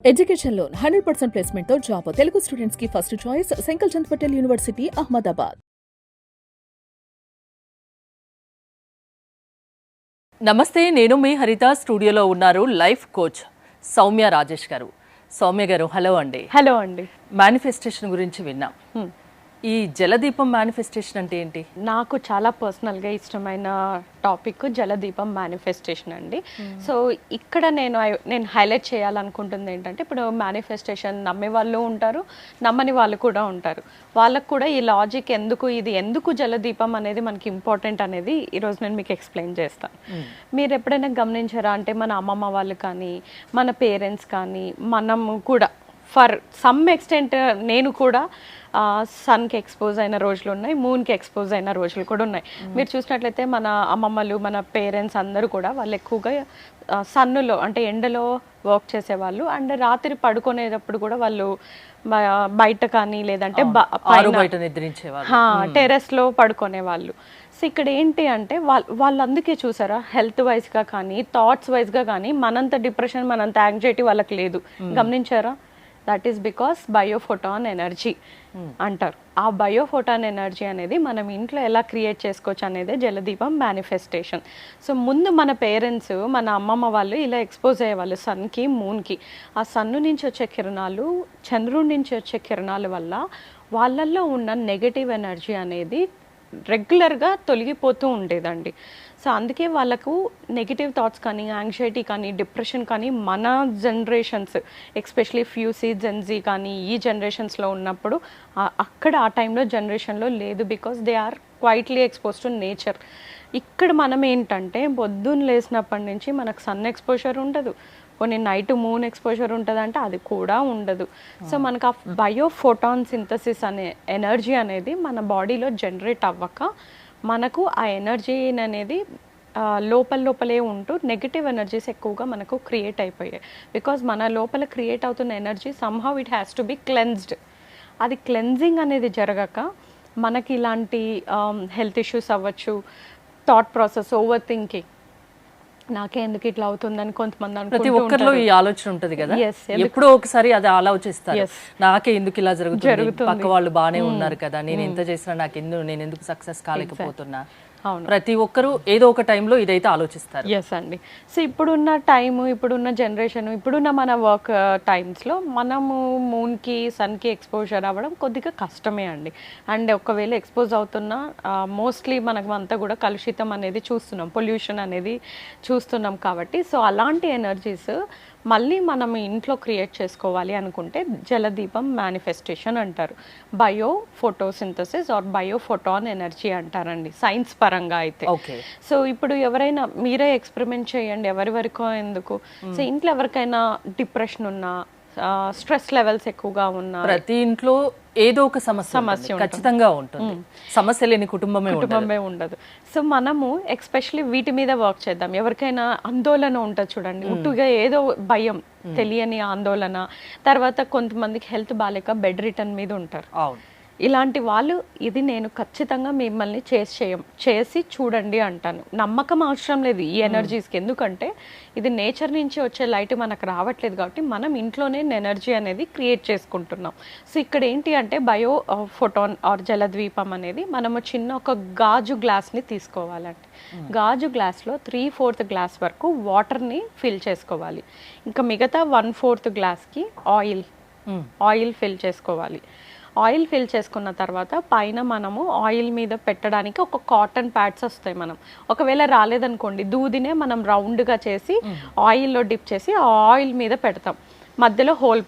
Education loan 100% placement తో job Telugu students కి first choice Sankal Chand Patel university Ahmedabad. నమస్తే, నేను మీ హరిత. స్టూడియోలో ఉన్నారు లైఫ్ కోచ్ సౌమ్య రాజేష్ గారు. సౌమ్య గారు, హలో అండి. హలో అండి. మేనిఫెస్టేషన్ గురించి విన్నాం. ఈ జలదీపం మేనిఫెస్టేషన్ అంటే ఏంటి? నాకు చాలా పర్సనల్గా ఇష్టమైన టాపిక్ జలదీపం మేనిఫెస్టేషన్ అండి. సో ఇక్కడ నేను హైలైట్ చేయాలనుకుంటుంది ఏంటంటే, ఇప్పుడు మేనిఫెస్టేషన్ నమ్మే వాళ్ళు ఉంటారు, నమ్మని వాళ్ళు కూడా ఉంటారు. వాళ్ళకు కూడా ఈ లాజిక్ ఎందుకు జలదీపం అనేది మనకి ఇంపార్టెంట్ అనేది ఈరోజు నేను మీకు ఎక్స్ప్లెయిన్ చేస్తాను. మీరు ఎప్పుడైనా గమనించారా అంటే, మన అమ్మమ్మ వాళ్ళు కానీ, మన పేరెంట్స్ కానీ, మనం కూడా ఫర్ సమ్ ఎక్స్టెంట్ నేను కూడా సన్కి ఎక్స్పోజ్ అయిన రోజులు ఉన్నాయి, మూన్కి ఎక్స్పోజ్ అయిన రోజులు కూడా ఉన్నాయి. మీరు చూసినట్లయితే మన అమ్మమ్మలు, మన పేరెంట్స్ అందరూ కూడా వాళ్ళు ఎక్కువగా సన్నులో అంటే ఎండలో వర్క్ చేసేవాళ్ళు. అండ్ రాత్రి పడుకునేటప్పుడు కూడా వాళ్ళు బయట కానీ లేదంటే టెర్రస్లో పడుకునే వాళ్ళు. సో ఇక్కడ ఏంటి అంటే వాళ్ళు అందుకే చూసారా, హెల్త్ వైజ్గా కానీ థాట్స్ వైజ్గా కానీ మనంత డిప్రెషన్, మనంత యాంగ్జైటీ వాళ్ళకి లేదు. గమనించారా? దట్ ఈస్ బికాస్ బయోఫోటాన్ ఎనర్జీ అంటారు. ఆ బయోఫోటాన్ ఎనర్జీ అనేది మనం ఇంట్లో ఎలా క్రియేట్ చేసుకోవచ్చు అనేది జలదీపం మేనిఫెస్టేషన్. సో ముందు మన పేరెంట్స్, మన అమ్మమ్మ వాళ్ళు ఇలా ఎక్స్పోజ్ అయ్యేవాళ్ళు సన్కి, మూన్కి. ఆ సన్ను నుంచి వచ్చే కిరణాలు, చంద్రుడి నుంచి వచ్చే కిరణాల వల్ల వాళ్ళల్లో ఉన్న నెగటివ్ ఎనర్జీ అనేది రెగ్యులర్గా తొలగిపోతూ ఉండేదండి. సో అందుకే వాళ్ళకు నెగిటివ్ థాట్స్ కానీ, యాంగ్జైటీ కానీ, డిప్రెషన్ కానీ మన జనరేషన్స్ ఎస్పెషలీ ఫ్యూసీ, జెన్జీ కానీ ఈ జనరేషన్స్లో ఉన్నప్పుడు అక్కడ ఆ టైంలో జనరేషన్లో లేదు. Because they are quietly expose to nature. ఇక్కడ మనం ఏంటంటే పొద్దున్న లేసినప్పటి నుంచి మనకు సన్ ఎక్స్పోజర్ ఉండదు, కొన్ని నైట్ మూన్ ఎక్స్పోజర్ ఉంటుంది అంటే అది కూడా ఉండదు. సో మనకు ఆ బయోఫోటాన్ సింథసిస్ అనే ఎనర్జీ అనేది మన బాడీలో జనరేట్ అవ్వక మనకు ఆ ఎనర్జీ అనేది లోపలే ఉంటూ నెగిటివ్ ఎనర్జీస్ ఎక్కువగా మనకు క్రియేట్ అయిపోయాయి. బికాజ్ మన లోపల క్రియేట్ అవుతున్న energy somehow it has to be cleansed. అది క్లెన్జింగ్ అనేది జరగక మనకి ఇలాంటి హెల్త్ ఇష్యూస్ అవ్వచ్చు, థాట్ ప్రాసెస్, ఓవర్ థింకింగ్, నాకే ఎందుకు ఇట్లా అవుతుందని కొంతమంది ప్రతి ఒక్కరిలో ఈ ఆలోచన ఉంటది కదా. ఎప్పుడో ఒకసారి అది ఆలోచిస్తారు, నాకే ఎందుకు ఇలా జరుగుతుంది, పక్క వాళ్ళు బాగానే ఉన్నారు కదా, నేను ఎంత చేసినా నేను ఎందుకు సక్సెస్ కాలేకపోతున్నా. ప్రతి ఒక్కరు ఏదో ఒక టైంలో ఇదైతే ఆలోచిస్తారు. ఎస్ అండి. సో ఇప్పుడున్న టైము, ఇప్పుడున్న జనరేషన్, ఇప్పుడున్న మన వర్క్ టైమ్స్లో మనము మూన్కి, సన్కి ఎక్స్పోజర్ అవ్వడం కొద్దిగా కష్టమే అండి. అండ్ ఒకవేళ ఎక్స్పోజ్ అవుతున్నా మోస్ట్లీ మనకు అంతా కూడా కలుషితం అనేది చూస్తున్నాం, పొల్యూషన్ అనేది చూస్తున్నాం కాబట్టి. సో అలాంటి ఎనర్జీస్ మళ్ళీ మనం ఇంట్లో క్రియేట్ చేసుకోవాలి అనుకుంటే జలదీపం మేనిఫెస్టేషన్ అంటారు. బయో ఫోటోసింథసిస్ ఆర్ బయోఫోటాన్ ఎనర్జీ అంటారండి సైన్స్ పరంగా అయితే. సో ఇప్పుడు ఎవరైనా మీరే ఎక్స్పెరిమెంట్ చేయండి, ఎవరి వరకు ఎందుకు. సో ఇంట్లో ఎవరికైనా డిప్రెషన్ ఉన్నా, స్ట్రెస్ లెవెల్స్ ఎక్కువగా ఉన్నా, ప్రతి ఇంట్లో ఏదో ఒక సమస్య ఖచ్చితంగా ఉంటుంది. సమస్య లేని కుటుంబమే ఉండదు. సో మనము ఎస్పెషల్లీ వీటి మీద వర్క్ చేద్దాం. ఎవరికైనా ఆందోళన ఉంటుంది చూడండి, ఉట్టుగా ఏదో భయం, తెలియని ఆందోళన, తర్వాత కొంతమందికి హెల్త్ బాగాలేక బెడ్ రిటర్న్ మీద ఉంటారు. ఇలాంటి వాళ్ళు ఇది నేను ఖచ్చితంగా మిమ్మల్ని చేసి చూడండి అంటాను. నమ్మకం అవసరం లేదు ఈ ఎనర్జీస్కి, ఎందుకంటే ఇది నేచర్ నుంచి వచ్చే లైట్ మనకు రావట్లేదు కాబట్టి మనం ఇంట్లోనే ఎనర్జీ అనేది క్రియేట్ చేసుకుంటున్నాం. సో ఇక్కడ ఏంటి అంటే బయో ఫోటాన్ ఆర్ జలద్వీపం అనేది మనము చిన్న ఒక గాజు గ్లాస్ని తీసుకోవాలండి. గాజు గ్లాస్లో 3/4 గ్లాస్ వరకు వాటర్ని ఫిల్ చేసుకోవాలి. ఇంకా మిగతా 1/4 గ్లాస్కి ఆయిల్ ఫిల్ చేసుకోవాలి. ఆయిల్ ఫిల్ చేసుకున్న తర్వాత పైన మనము ఆయిల్ మీద పెట్టడానికి ఒక కాటన్ ప్యాడ్స్ వస్తాయి. మనం ఒకవేళ రాలేదనుకోండి, దూదినే మనం రౌండ్గా చేసి ఆయిల్లో డిప్ చేసి ఆ ఆయిల్ మీద పెడతాం, మధ్యలో హోల్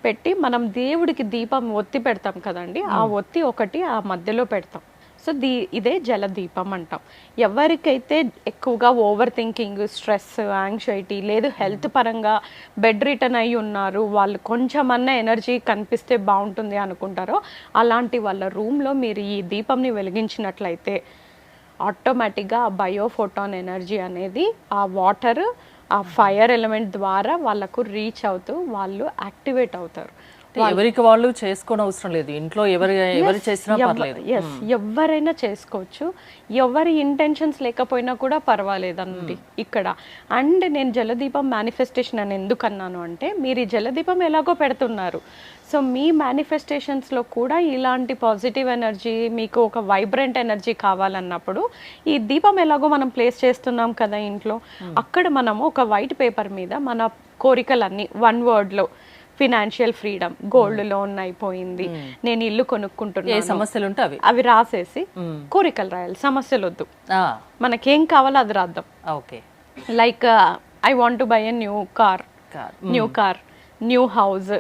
పెట్టి మనం దేవుడికి దీపం ఒత్తి పెడతాం కదండి, ఆ ఒత్తి ఒకటి ఆ మధ్యలో పెడతాం. సో ఇదే జలదీపం అంటాం. ఎవరికైతే ఎక్కువగా ఓవర్ థింకింగ్, స్ట్రెస్, యాంగ్జైటీ లేదు, హెల్త్ పరంగా బెడ్ రిటర్న్ అయి ఉన్నారు, వాళ్ళు కొంచెమన్నా ఎనర్జీ కనిపిస్తే బాగుంటుంది అనుకుంటారో అలాంటి వాళ్ళ రూమ్లో మీరు ఈ దీపంని వెలిగించినట్లయితే ఆటోమేటిక్గా ఆ బయోఫోటాన్ ఎనర్జీ అనేది ఆ వాటర్, ఆ ఫైర్ ఎలిమెంట్ ద్వారా వాళ్ళకు రీచ్ అవుతూ వాళ్ళు యాక్టివేట్ అవుతారు. ఎవరికి వాళ్ళు చేసుకోవడం అవసరం లేదు, ఇంట్లో ఎవరు చేసినా పర్లేదు. ఎవరైనా చేసుకోవచ్చు, ఎవరి ఇంటెన్షన్స్ లేకపోయినా కూడా పర్వాలేదు అండి ఇక్కడ. అండ్ నేను జలదీపం మేనిఫెస్టేషన్ అని ఎందుకు అన్నాను అంటే, మీరు ఈ జలదీపం ఎలాగో పెడుతున్నారు, సో మీ మేనిఫెస్టేషన్స్లో కూడా ఇలాంటి పాజిటివ్ ఎనర్జీ, మీకు ఒక వైబ్రెంట్ ఎనర్జీ కావాలన్నప్పుడు ఈ దీపం ఎలాగో మనం ప్లేస్ చేస్తున్నాం కదా ఇంట్లో, అక్కడ మనము ఒక వైట్ పేపర్ మీద మన కోరికలన్నీ వన్ వర్డ్లో, ఫినాన్షియల్ ఫ్రీడమ్, గోల్డ్ లోన్ అయిపోయింది, నేను ఇల్లు కొనుక్కుంటున్నాను, సమస్యలు ఉంటే అవి రాసేసి కోరికలు రాయాలి. సమస్యలు వద్దు, మనకేం కావాలో అది రాద్దాం. Okay, like I want to buy a new car, new house,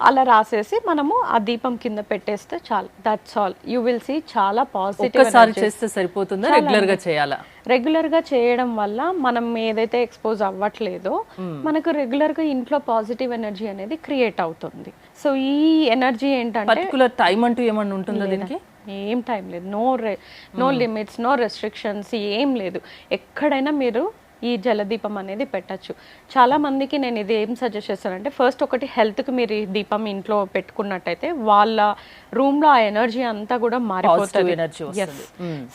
అలా రాసేసి మనము ఆ దీపం కింద పెట్టేస్తే చాలు. That's all. You will see చాలా పాజిటివ్. ఒక్కసారి చేస్తే సరిపోతుందా, రెగ్యులర్ గా చేయాలా? రెగ్యులర్ గా చేయడం వల్ల మనం ఏదైతే ఎక్స్పోజ్ అవ్వట్లేదో మనకు రెగ్యులర్ గా ఇంట్లో పాజిటివ్ ఎనర్జీ అనేది క్రియేట్ అవుతుంది. సో ఈ ఎనర్జీ ఏంటంటే పర్టికులర్ టైం అంటూ ఏమన్నా ఉంటుందా దీనికి? ఏం టైం లేదు, నో లిమిట్స్, నో రెస్ట్రిక్షన్స్, ఏం లేదు. ఎక్కడైనా మీరు ఈ జలదీపం అనేది పెట్టచ్చు. చాలా మందికి నేను ఇది ఏం సజెస్ట్ చేస్తానంటే, ఫస్ట్ ఒకటి హెల్త్కి మీరు ఈ దీపం ఇంట్లో పెట్టుకున్నట్టయితే వాళ్ళ రూమ్లో ఆ ఎనర్జీ అంతా కూడా మారిపోతుంది.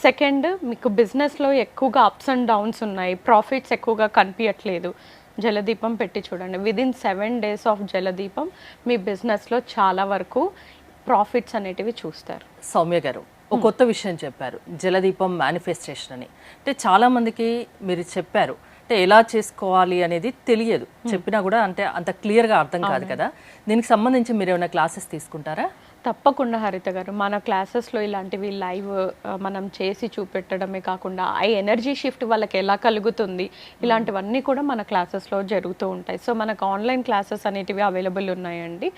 సెకండ్, మీకు బిజినెస్లో ఎక్కువగా అప్స్ అండ్ డౌన్స్ ఉన్నాయి, ప్రాఫిట్స్ ఎక్కువగా కనిపించట్లేదు, జలదీపం పెట్టి చూడండి. విదిన్ 7 days ఆఫ్ జలదీపం మీ బిజినెస్లో చాలా వరకు ప్రాఫిట్స్ అనేటివి చూస్తారు. సౌమ్య గారు, ఒక కొత్త విషయం చెప్పారు, జలదీపం మేనిఫెస్టేషన్ అని. అంటే చాలా మందికి మీరు చెప్పారు, అంటే ఎలా చేసుకోవాలి అనేది తెలియదు, చెప్పినా కూడా అంటే అంత క్లియర్గా అర్థం కాదు కదా. దీనికి సంబంధించి మీరు ఏమైనా క్లాసెస్ తీసుకుంటారా? తప్పకుండా హరిత గారు, మన క్లాసెస్లో ఇలాంటివి లైవ్ మనం చేసి చూపెట్టడమే కాకుండా ఆ ఎనర్జీ షిఫ్ట్ వాళ్ళకి ఎలా కలుగుతుంది, ఇలాంటివన్నీ కూడా మన క్లాసెస్లో జరుగుతూ ఉంటాయి. సో మనకు ఆన్లైన్ క్లాసెస్ అనేటివి అవైలబుల్ ఉన్నాయండి.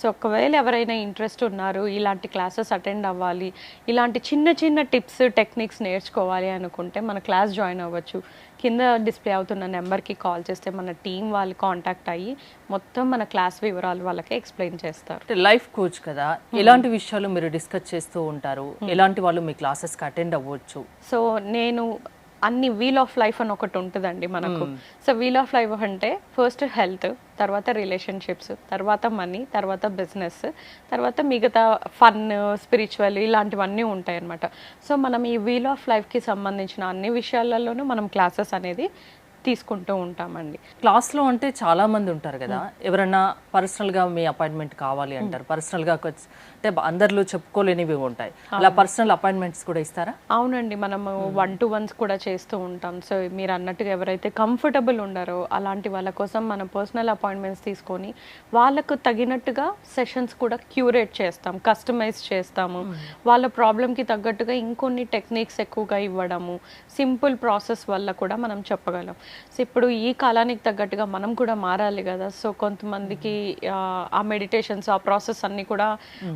సో ఒకవేళ ఎవరైనా ఇంట్రెస్ట్ ఉన్నారు, ఇలాంటి క్లాసెస్ అటెండ్ అవ్వాలి, ఇలాంటి చిన్న చిన్న టిప్స్ టెక్నిక్స్ నేర్చుకోవాలి అనుకుంటే మన క్లాస్ జాయిన్ అవ్వచ్చు. కింద డిస్ప్లే అవుతున్న నెంబర్కి కాల్ చేస్తే మన టీం వాళ్ళు కాంటాక్ట్ అయ్యి మొత్తం మన క్లాస్ వివరాలు వాళ్ళకి ఎక్స్ప్లెయిన్ చేస్తారు. లైఫ్ కోచ్ కదా, ఎలాంటి విషయాలు మీరు డిస్కస్ చేస్తూ ఉంటారు, ఎలాంటి వాళ్ళు మీ క్లాసెస్కి అటెండ్ అవ్వచ్చు? సో నేను అన్ని వీల్ ఆఫ్ లైఫ్ అని ఒకటి ఉంటుందండి మనకు. సో వీల్ ఆఫ్ లైఫ్ అంటే ఫస్ట్ హెల్త్, తర్వాత రిలేషన్షిప్స్, తర్వాత మనీ, తర్వాత బిజినెస్, తర్వాత మిగతా ఫన్, స్పిరిచువల్, ఇలాంటివన్నీ ఉంటాయి అన్నమాట. సో మనం ఈ వీల్ ఆఫ్ లైఫ్కి సంబంధించిన అన్ని విషయాలలోనూ మనం క్లాసెస్ అనేది తీసుకుంటూ ఉంటామండి. క్లాస్లో అంటే చాలా మంది ఉంటారు కదా, ఎవరన్నా పర్సనల్గా మీ అపాయింట్మెంట్ కావాలి అంటారు, పర్సనల్గా అంటే అందరిలో చెప్పుకోలేనివి ఉంటాయి, అలా పర్సనల్ అపాయింట్మెంట్స్ కూడా ఇస్తారా? అవునండి, మనము 1-to-1s కూడా చేస్తూ ఉంటాం. సో మీరు అన్నట్టుగా ఎవరైతే కంఫర్టబుల్ ఉండారో అలాంటి వాళ్ళ కోసం మనం పర్సనల్ అపాయింట్మెంట్స్ తీసుకొని వాళ్ళకు తగినట్టుగా సెషన్స్ కూడా క్యూరేట్ చేస్తాం, కస్టమైజ్ చేస్తాము. వాళ్ళ ప్రాబ్లంకి తగ్గట్టుగా ఇంకొన్ని టెక్నిక్స్ ఎక్కువగా ఇవ్వడము, సింపుల్ ప్రాసెస్ వల్ల కూడా మనం చెప్పగలం. సో ఇప్పుడు ఈ కాలానికి తగ్గట్టుగా మనం కూడా మారాలి కదా. సో కొంతమందికి ఆ మెడిటేషన్స్, ఆ ప్రాసెస్ అన్ని కూడా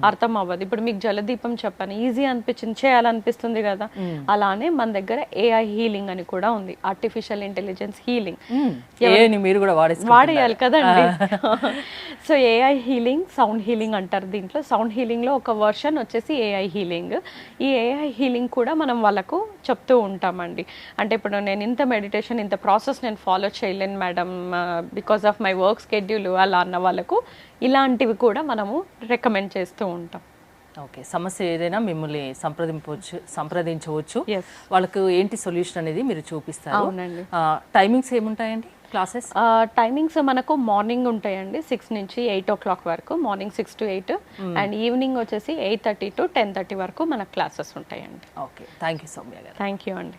అర్థం అవ్వదు. ఇప్పుడు మీకు జలదీపం చెప్పాను, ఈజీ అనిపించింది, చేయాలనిపిస్తుంది కదా. అలానే మన దగ్గర AI హీలింగ్ అని కూడా ఉంది, ఆర్టిఫిషియల్ ఇంటెలిజెన్స్ హీలింగ్. మీరు కూడా వాడేయాలి కదండి. So AI healing, sound healing అంటారు. దీంట్లో సౌండ్ హీలింగ్ లో ఒక వర్షన్ వచ్చేసి AI హీలింగ్. ఈ AI హీలింగ్ కూడా మనం వాళ్ళకు చెప్తూ ఉంటామండి. అంటే ఇప్పుడు నేను ఇంత మెడిటేషన్, ఇంత ప్రాసెస్ నేను ఫాలో చేయలేను madam because of my work schedule అలా అన్న వాళ్ళకు ఇలాంటివి కూడా మనము రికమెండ్ చేస్తూ ఉంటాం. ఓకే, సమస్య ఏదైనా మిమ్మల్ని సంప్రదించవచ్చు, వాళ్ళకు ఏంటి సొల్యూషన్ అనేది మీరు చూపిస్తారు. అవునండి. టైమింగ్స్ ఏముంటాయండి క్లాసెస్? టైమింగ్స్ మనకు మార్నింగ్ ఉంటాయండి 6 నుంచి 8 o'clock వరకు, మార్నింగ్ 6 to 8, అండ్ ఈవినింగ్ వచ్చేసి 8:30 to 10:30 వరకు మన క్లాసెస్ ఉంటాయండి. ఓకే, థ్యాంక్ యూ సౌమ్య గారు. థ్యాంక్ యూ అండి.